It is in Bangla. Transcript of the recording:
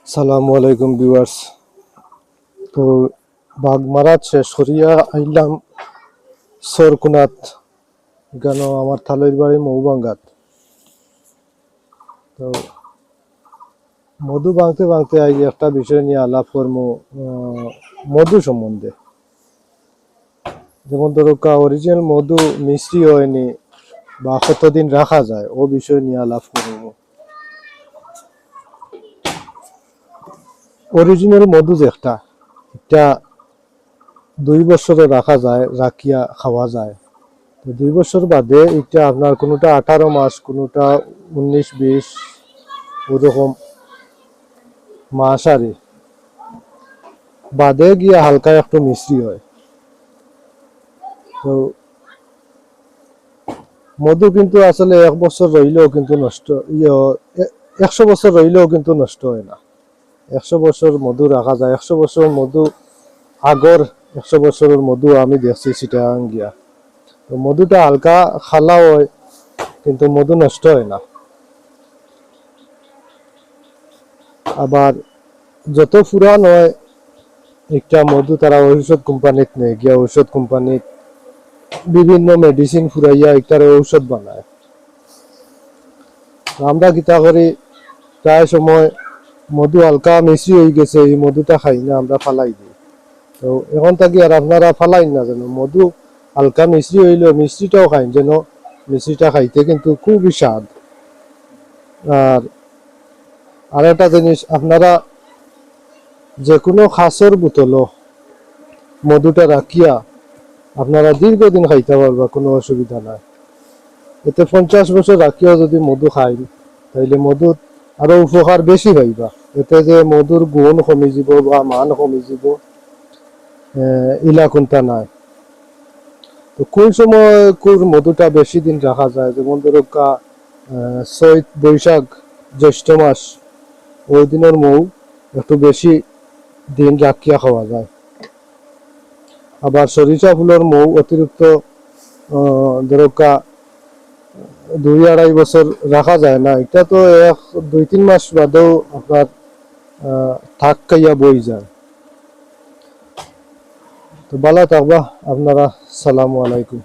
সালামু আলাইকুম ভিউয়ার্স। তো বাগমারা শেষ করিয়া আইলাম সরকুনাথ, কেন আমার থালইর বাড়ি মৌবাঙ্গাত। তো মধু ভাঙতে ভাঙতে আজ একটা বিষয় নিয়ে আলাপ করবো, মধু সম্বন্ধে। যেমন ধরো অরিজিনাল মধু মিষ্টি হয়নি বা কতদিন রাখা যায়, ও বিষয় নিয়ে আলাপ করবো। অরিজিনাল মধু যেটা, এটা 2 বছরে রাখা যায়, রাখিয়া খাওয়া যায়। তো 2 বছর বাদে এটা আপনার কোনোটা 18 মাস, কোনোটা 19-20 ওরকম মাস আর বাদে গিয়া হালকা একটু মিষ্টি হয়। তো মধু কিন্তু আসলে 1 বছর রইলেও কিন্তু নষ্ট, 100 বছর রইলেও কিন্তু নষ্ট হয় না। 100 বছর মধু রাখা যায়। 100 বছর মধু আগর 100 বছরের মধু আমি দেখছি চিটাগাং গিয়া। তো মধুটা হালকা খালা হয়, কিন্তু মধু নষ্ট হয় না। আবার যত পুরান হয় একটা মধু, তারা ঔষধ কোম্পানিত নেই গিয়া, ঔষধ কোম্পানিত বিভিন্ন মেডিসিন ফুরাইয়া একটার ঔষধ বানায়। আমরা কিতা করি, প্রায় সময় মধু হালকা মিষ্টি হয়ে গেছে, এই মধুটা খাই না, আমরা ফালাই দিই। তো এখন থাকি আর আপনারা ফালাই না যেন, মধু হালকা মিষ্টি হইলেও মিষ্টিটাও খাইন, যেন মিষ্টিটা খাইতে কিন্তু খুবই স্বাদ। আর একটা জিনিস, আপনারা যে কোনো খাসের বোতলও মধুটা রাখিয়া আপনারা দীর্ঘদিন খাইতে পারবা, কোনো অসুবিধা নাই। এতে 50 বছর রাখিয়াও যদি মধু খাই, তাইলে মধুর আরো উপকার বেশি পাইবা। এতে যে মধুর গুণ কমি যাব বা মান কমি যাব, ইলা কোনটা নাই। তো কোন সময় কোন মধুটা বেশি দিন রাখা যায়, যেমন ধরো চৈত, বৈশাখ, জ্যৈষ্ঠ মাস, ওই দিনের মৌ একটু বেশি দিন রাখিয়া খাওয়া যায়। আবার সরিষা ফুলের মৌ অতিরিক্ত ধরো 2-2.5 বছর রাখা যায় না। এটা তো 1-2-3 মাস বাদেও আপনার থাক খাইয়া বই যায়। তো ভালো থাকবা আপনারা। সালামু আলাইকুম।